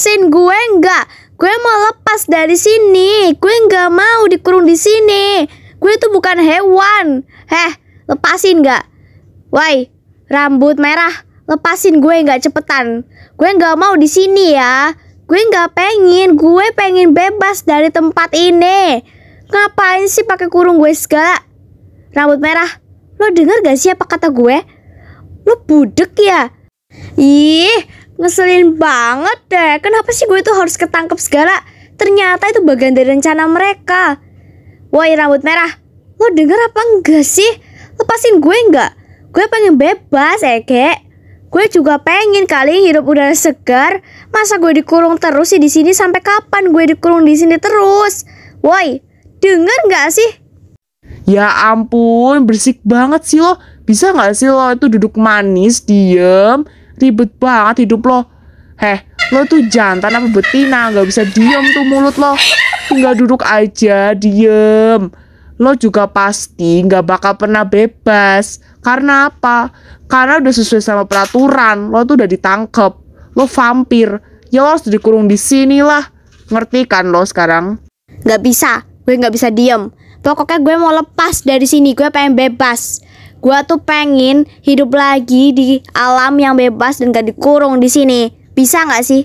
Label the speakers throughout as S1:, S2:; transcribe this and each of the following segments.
S1: lepasin gue enggak. Gue mau lepas dari sini. Gue enggak mau dikurung di sini. Gue itu bukan hewan. Lepasin enggak? Woi, rambut merah, lepasin gue enggak cepetan. Gue enggak mau di sini ya. Gue enggak pengen. Gue pengen bebas dari tempat ini. Ngapain sih pakai kurung gue segala? Rambut merah, lo denger gak sih apa kata gue? Lo budek ya? Ih, ngeselin banget deh. Kenapa sih gue tuh harus ketangkep segala? Ternyata itu bagian dari rencana mereka. Woi rambut merah, lo denger apa enggak sih? Lepasin gue enggak? Gue pengen bebas Kek. Gue juga pengen kali hirup udara segar. Masa gue dikurung terus sih di sini? Sampai kapan gue dikurung di sini terus? Woi, denger nggak sih?
S2: Ya ampun, berisik banget sih lo. Bisa gak sih lo itu duduk manis, diem? Ribet banget hidup lo. Lo tuh jantan apa betina? Gak bisa diem tuh mulut lo. Tinggal duduk aja, diem. Lo juga pasti gak bakal pernah bebas. Karena apa? Karena udah sesuai sama peraturan. Lo tuh udah ditangkep. Lo vampir. Ya lo harus dikurung di sini lah. Ngerti kan lo sekarang?
S1: Gak bisa, gue gak bisa diem. Pokoknya gue mau lepas dari sini. Gue pengen bebas. Gue tuh pengen hidup lagi di alam yang bebas dan gak dikurung di sini. Bisa gak sih?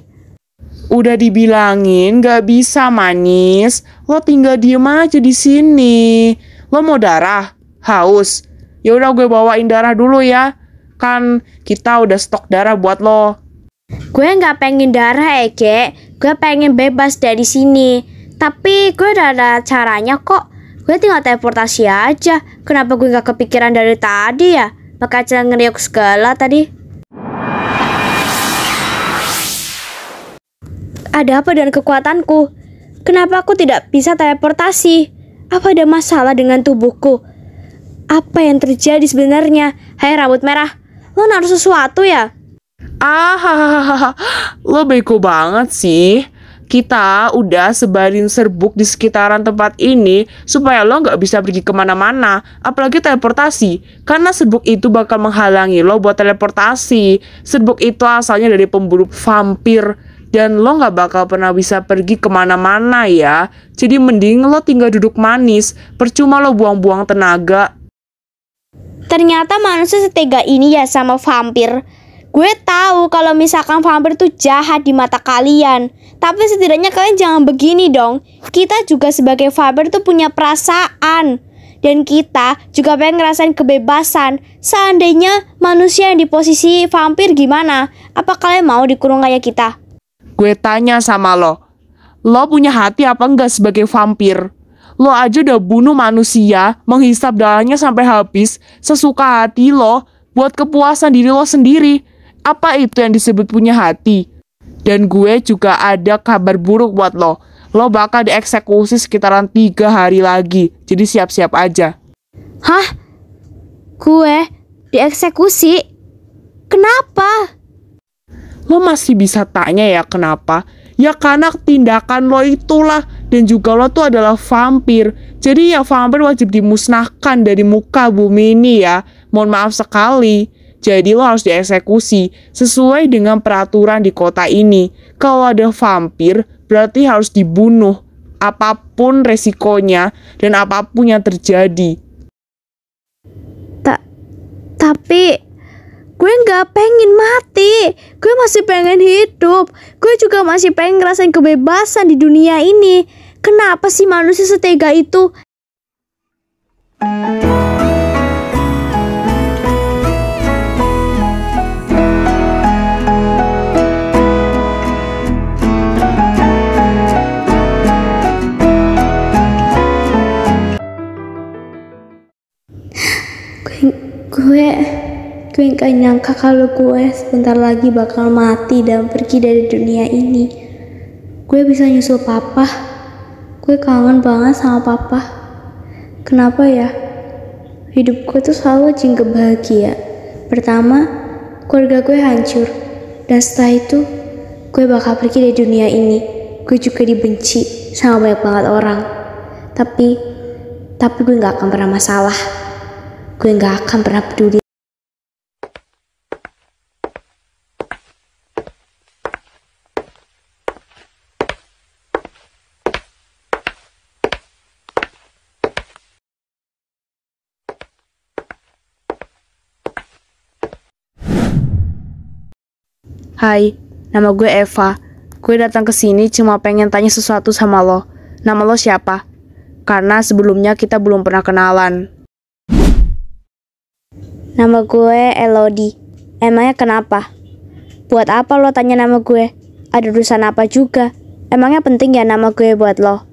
S2: Udah dibilangin gak bisa manis. Lo tinggal diem aja di sini. Lo mau darah? Haus? Ya udah gue bawain darah dulu ya. Kan kita udah stok darah buat lo.
S1: Gue gak pengen darah Kek. Gue pengen bebas dari sini. Tapi gue udah ada caranya kok. Gue tinggal teleportasi aja. Kenapa gue gak kepikiran dari tadi ya? Pakai cara ngeriuk segala tadi. Ada apa dengan kekuatanku? Kenapa aku tidak bisa teleportasi? Apa ada masalah dengan tubuhku? Apa yang terjadi sebenarnya? Hai rambut merah, lo naruh sesuatu ya?
S2: Lo bego banget sih. Kita udah sebarin serbuk di sekitaran tempat ini supaya lo nggak bisa pergi kemana-mana, apalagi teleportasi. Karena serbuk itu bakal menghalangi lo buat teleportasi. Serbuk itu asalnya dari pemburu vampir dan lo nggak bakal pernah bisa pergi kemana-mana ya. Jadi mending lo tinggal duduk manis, percuma lo buang-buang tenaga.
S1: Ternyata manusia setega ini ya sama vampir. Gue tahu kalau misalkan vampir tuh jahat di mata kalian. Tapi setidaknya kalian jangan begini dong. Kita juga sebagai vampir tuh punya perasaan. Dan kita juga pengen ngerasain kebebasan. Seandainya manusia yang di posisi vampir gimana? Apa kalian mau dikurung kayak kita?
S2: Gue tanya sama lo. Lo punya hati apa enggak sebagai vampir? Lo aja udah bunuh manusia, menghisap darahnya sampai habis, sesuka hati lo, buat kepuasan diri lo sendiri. Apa itu yang disebut punya hati? Dan gue juga ada kabar buruk buat lo. Lo bakal dieksekusi sekitaran 3 hari lagi. Jadi siap-siap aja.
S1: Hah? Gue dieksekusi? Kenapa?
S2: Lo masih bisa tanya ya kenapa? Ya karena tindakan lo itulah. Dan juga lo tuh adalah vampir. Jadi ya vampir wajib dimusnahkan dari muka bumi ini ya. Mohon maaf sekali. Jadi lo harus dieksekusi sesuai dengan peraturan di kota ini. Kalau ada vampir, berarti harus dibunuh. Apapun resikonya dan apapun yang terjadi.
S1: Tapi gue gak pengen mati. Gue masih pengen hidup. Gue juga masih pengen ngerasain kebebasan di dunia ini. Kenapa sih manusia setega itu? Gue gak nyangka kalau gue sebentar lagi bakal mati dan pergi dari dunia ini. Gue bisa nyusul papa. Gue kangen banget sama papa. Kenapa ya? Hidup gue tuh selalu aja gak bahagia. Pertama, keluarga gue hancur. Dan setelah itu, gue bakal pergi dari dunia ini. Gue juga dibenci sama banyak banget orang. Tapi gue gak akan pernah masalah. Gue gak akan pernah peduli. Hai, nama gue Eva. Gue datang ke sini cuma pengen tanya sesuatu sama lo. Nama lo siapa? Karena sebelumnya kita belum pernah kenalan. Nama gue Elodie. Emangnya kenapa? Buat apa lo tanya nama gue? Ada urusan apa juga? Emangnya penting ya nama gue buat lo?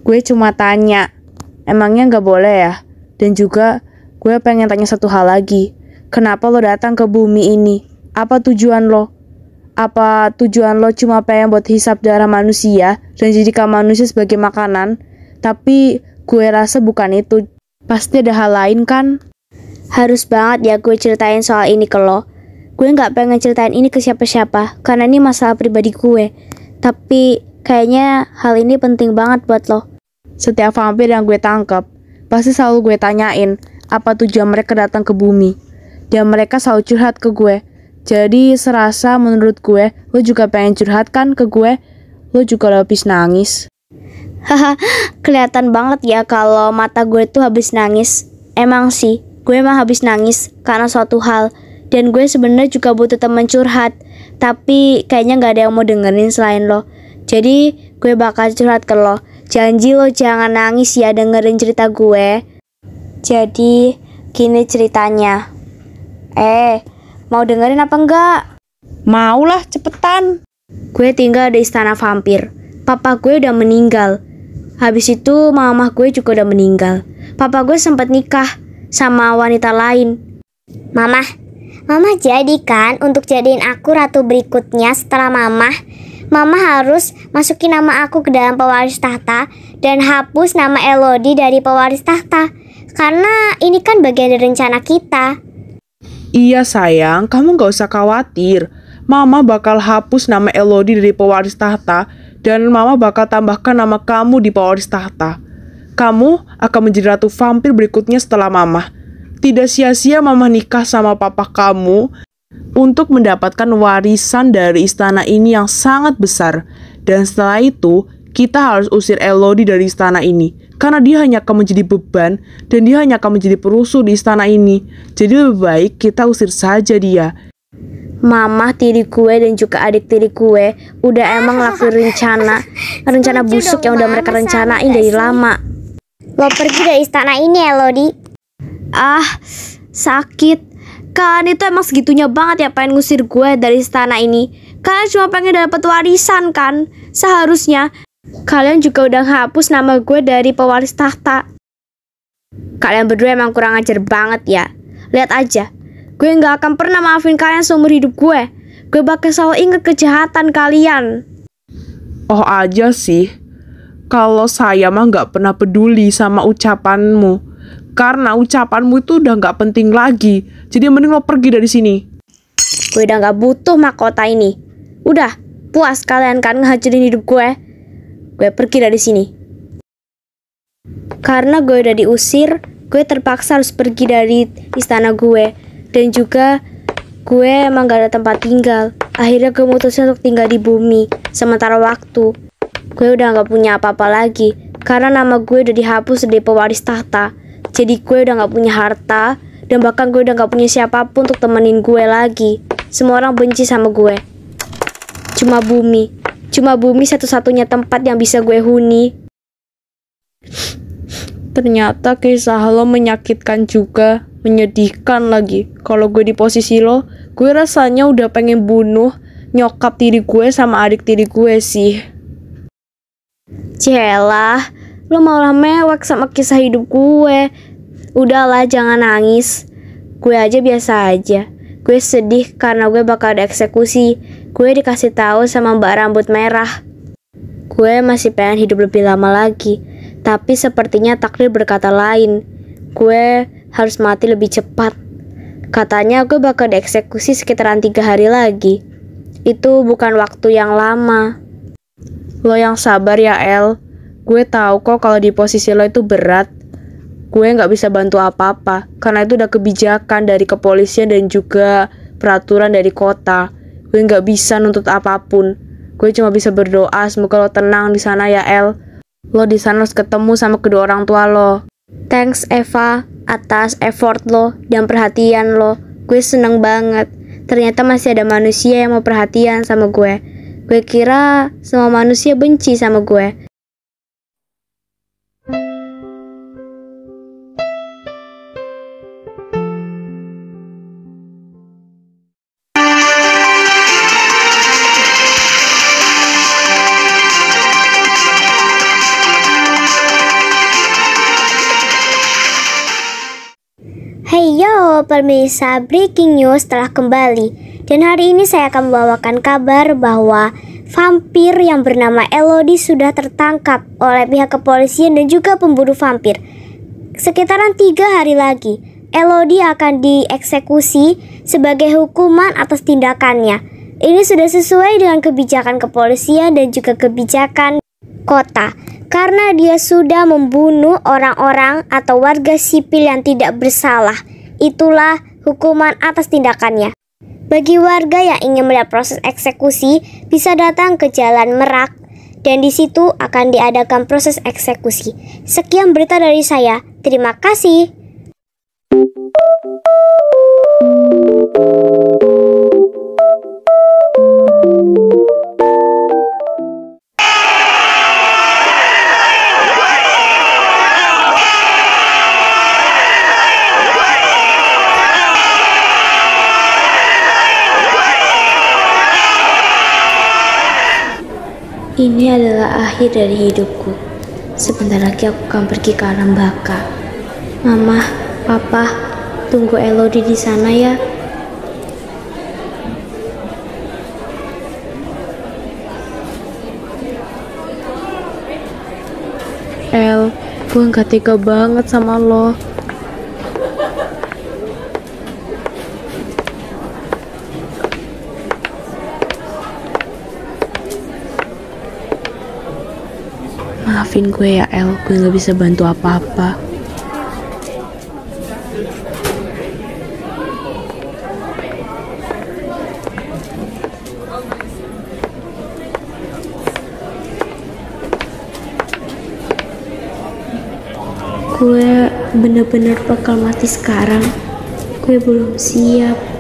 S1: Gue cuma tanya. Emangnya nggak boleh ya? Dan juga gue pengen tanya satu hal lagi. Kenapa lo datang ke bumi ini? Apa tujuan lo? Apa tujuan lo cuma pengen buat hisap darah manusia dan jadikan manusia sebagai makanan? Tapi gue rasa bukan itu. Pasti ada hal lain kan? Harus banget ya gue ceritain soal ini ke lo. Gue gak pengen ceritain ini ke siapa-siapa karena ini masalah pribadi gue. Tapi kayaknya hal ini penting banget buat lo. Setiap vampir yang gue tangkap pasti selalu gue tanyain apa tujuan mereka datang ke bumi. Dan mereka selalu curhat ke gue. Jadi serasa menurut gue, lo juga pengen curhat kan ke gue? Lo juga habis nangis. Haha, kelihatan banget ya kalau mata gue tuh habis nangis. Emang sih, gue emang habis nangis karena suatu hal. Dan gue sebenarnya juga butuh teman curhat. Tapi kayaknya gak ada yang mau dengerin selain lo. Jadi gue bakal curhat ke lo. Janji lo jangan nangis ya dengerin cerita gue. Jadi gini ceritanya. Mau dengerin apa enggak?
S2: Maulah, cepetan.
S1: Gue tinggal di istana vampir. Papa gue udah meninggal. Habis itu mama gue juga udah meninggal. Papa gue sempat nikah sama wanita lain.
S3: Mama jadi kan untuk jadiin aku ratu berikutnya setelah Mama harus masukin nama aku ke dalam pewaris tahta dan hapus nama Elodie dari pewaris tahta. Karena ini kan bagian dari rencana kita.
S2: Iya sayang, kamu gak usah khawatir. Mama bakal hapus nama Elodie dari pewaris tahta dan Mama bakal tambahkan nama kamu di pewaris tahta. Kamu akan menjadi ratu vampir berikutnya setelah Mama. Tidak sia-sia Mama nikah sama papa kamu untuk mendapatkan warisan dari istana ini yang sangat besar. Dan setelah itu, kita harus usir Elodie dari istana ini. Karena dia hanya akan menjadi beban dan dia hanya akan menjadi perusuh di istana ini. Jadi lebih baik kita usir saja dia.
S1: Mama tiri gue dan juga adik tiri gue udah emang ngelakuin rencana busuk yang udah mereka rencanain dari lama.
S3: Lo pergi dari istana ini Elodie.
S1: Sakit. Kalian itu emang segitunya banget ya pengen ngusir gue dari istana ini. Kalian cuma pengen dapat warisan kan? Seharusnya kalian juga udah hapus nama gue dari pewaris tahta. Kalian berdua emang kurang ajar banget ya. Lihat aja, gue gak akan pernah maafin kalian seumur hidup gue. Gue bakal selalu ingat kejahatan kalian.
S2: Oh aja sih. Kalau saya mah gak pernah peduli sama ucapanmu. Karena ucapanmu itu udah gak penting lagi. Jadi mending lo pergi dari sini.
S1: Gue udah gak butuh mahkota ini. Udah, puas kalian kan ngehancurin hidup gue. Gue pergi dari sini. Karena gue udah diusir, gue terpaksa harus pergi dari istana gue. Dan juga gue emang gak ada tempat tinggal. Akhirnya gue mutusin untuk tinggal di bumi sementara waktu. Gue udah gak punya apa-apa lagi karena nama gue udah dihapus dari pewaris tahta. Jadi gue udah gak punya harta. Dan bahkan gue udah gak punya siapapun untuk temenin gue lagi. Semua orang benci sama gue. Cuma bumi satu-satunya tempat yang bisa gue huni. Ternyata kisah lo menyakitkan juga, menyedihkan lagi. Kalau gue di posisi lo, gue rasanya udah pengen bunuh nyokap tiri gue sama adik tiri gue sih. Jelah, lo malah mewek sama kisah hidup gue. Udahlah, jangan nangis. Gue aja biasa aja. Gue sedih karena gue bakal dieksekusi. Gue dikasih tahu sama Mbak Rambut Merah. Gue masih pengen hidup lebih lama lagi. Tapi sepertinya takdir berkata lain. Gue harus mati lebih cepat. Katanya gue bakal dieksekusi sekitaran 3 hari lagi. Itu bukan waktu yang lama. Lo yang sabar ya El. Gue tahu kok kalau di posisi lo itu berat. Gue gak bisa bantu apa-apa karena itu udah kebijakan dari kepolisian dan juga peraturan dari kota. Gue gak bisa nuntut apapun. Gue cuma bisa berdoa semoga lo tenang di sana ya El. Lo di sana harus ketemu sama kedua orang tua lo. Thanks Eva atas effort lo dan perhatian lo. Gue seneng banget. ternyata masih ada manusia yang mau perhatian sama gue. Gue kira semua manusia benci sama gue.
S3: Hey yo, pemirsa, breaking news telah kembali. Dan hari ini saya akan membawakan kabar bahwa vampir yang bernama Elodie sudah tertangkap oleh pihak kepolisian dan juga pemburu vampir. Sekitaran 3 hari lagi, Elodie akan dieksekusi sebagai hukuman atas tindakannya. Ini sudah sesuai dengan kebijakan kepolisian dan juga kebijakan kota. Karena dia sudah membunuh orang-orang atau warga sipil yang tidak bersalah. Itulah hukuman atas tindakannya. Bagi warga yang ingin melihat proses eksekusi, bisa datang ke Jalan Merak dan di situ akan diadakan proses eksekusi. Sekian berita dari saya. Terima kasih.
S1: Ini adalah akhir dari hidupku. Sebentar lagi aku akan pergi ke alam baka. Mama, Papa, tunggu Elodie di sana ya. El, gue gak tega banget sama lo. Maafin gue ya El, gue gak bisa bantu apa-apa. Gue bener-bener bakal mati sekarang. Gue belum siap.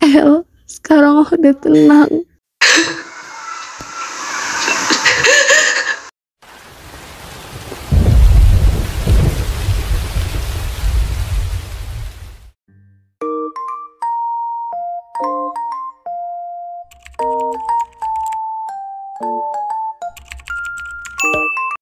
S1: El, sekarang udah tenang.